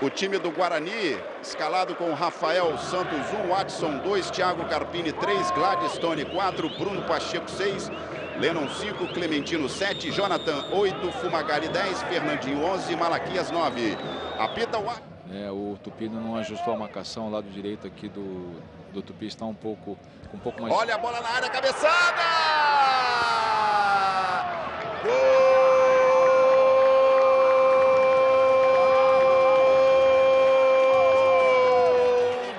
O time do Guarani, escalado com Rafael Santos 1, Watson 2, Thiago Carpini 3, Gladstone 4, Bruno Pacheco 6, Lennon 5, Clementino 7, Jonathan 8, Fumagalli 10, Fernandinho 11, Malaquias 9. Apita o... O Tupi não ajustou a marcação, o lado direito aqui do Tupi está um pouco mais... Olha a bola na área, cabeçada! Gol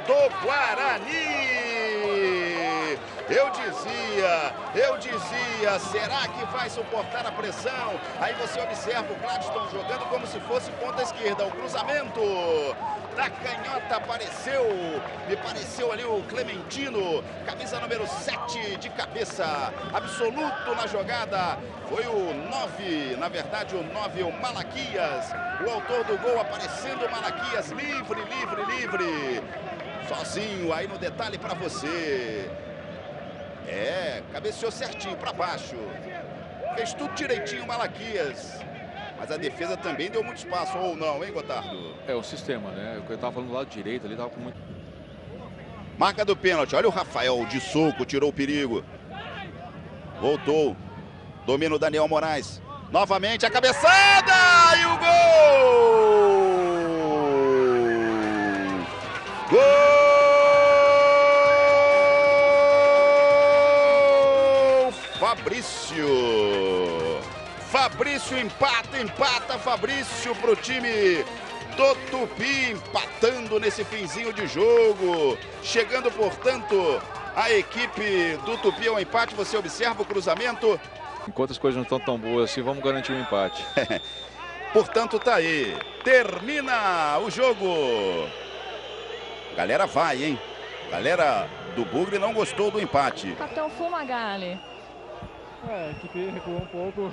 do Guarani! Eu dizia, será que vai suportar a pressão? Aí você observa o Gladstone jogando como se fosse ponta esquerda. O cruzamento da canhota me pareceu ali o Clementino, camisa número 7 de cabeça, absoluto na jogada. Foi o 9, na verdade o 9, o Malaquias, o autor do gol aparecendo, o Malaquias, livre, sozinho aí no detalhe para você. Cabeceou certinho para baixo. Fez tudo direitinho o Malaquias. Mas a defesa também deu muito espaço, ou não, hein, Gotardo? É o sistema, né? O que eu estava falando do lado direito ali, estava com muito... Marca do pênalti. Olha o Rafael de soco, tirou o perigo. Voltou. Domina o Daniel Moraes. Novamente a cabeçada e o gol! Gol! Fabrício empata Fabrício para o time do Tupi, empatando nesse finzinho de jogo. Chegando, portanto, a equipe do Tupi ao empate. Você observa o cruzamento. Enquanto as coisas não estão tão boas assim, vamos garantir um empate. Portanto, tá aí. Termina o jogo. Galera vai, hein? Galera do Bugre não gostou do empate. Capitão Fumagalli. A equipe recuou um pouco,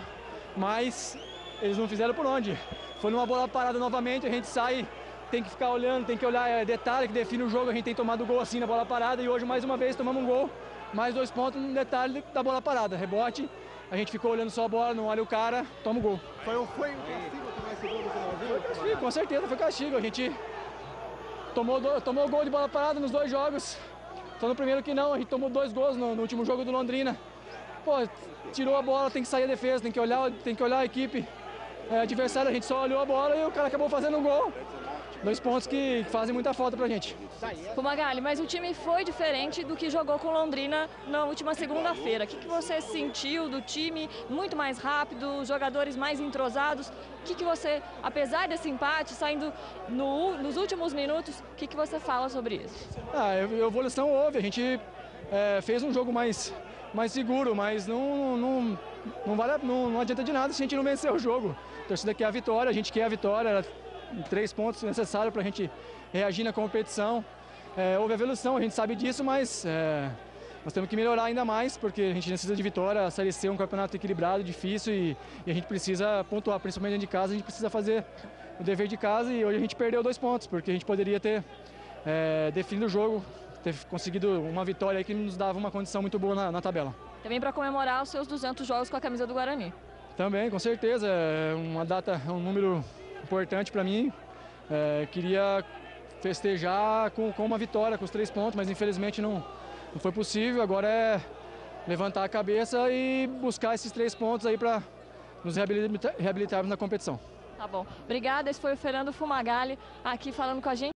mas eles não fizeram por onde. Foi numa bola parada novamente, a gente sai, tem que ficar olhando, tem que olhar detalhe que define o jogo. A gente tem tomado gol assim na bola parada e hoje mais uma vez tomamos um gol, mais 2 pontos no detalhe da bola parada. Rebote, a gente ficou olhando só a bola, não olha o cara, toma o gol. Foi um castigo tomar esse gol no finalzinho? Foi castigo, com certeza foi castigo. A gente tomou gol de bola parada nos 2 jogos. Só no primeiro que não, a gente tomou 2 gols no último jogo do Londrina. Pô, tirou a bola, tem que sair a defesa, tem que olhar a equipe adversária. A gente só olhou a bola e o cara acabou fazendo um gol. 2 pontos que fazem muita falta pra gente. Fumagalli, mas o time foi diferente do que jogou com Londrina na última segunda-feira. O que você sentiu do time? Muito mais rápido, jogadores mais entrosados. O que você, apesar desse empate, saindo nos últimos minutos, o que você fala sobre isso? A evolução houve, a gente fez um jogo mais seguro, mas não adianta de nada se a gente não vencer o jogo. A torcida quer a vitória, a gente quer a vitória, era 3 pontos necessários para a gente reagir na competição. Houve evolução, a gente sabe disso, mas nós temos que melhorar ainda mais, porque a gente precisa de vitória. A Série C é um campeonato equilibrado, difícil e a gente precisa pontuar, principalmente dentro de casa. A gente precisa fazer o dever de casa e hoje a gente perdeu 2 pontos, porque a gente poderia ter definido o jogo, ter conseguido uma vitória aí que nos dava uma condição muito boa na tabela. Também para comemorar os seus 200 jogos com a camisa do Guarani. Também, com certeza. É uma data, é um número importante para mim. Queria festejar com uma vitória, com os 3 pontos, mas infelizmente não foi possível. Agora é levantar a cabeça e buscar esses 3 pontos aí para nos reabilitarmos na competição. Tá bom. Obrigada. Esse foi o Fernando Fumagalli aqui falando com a gente.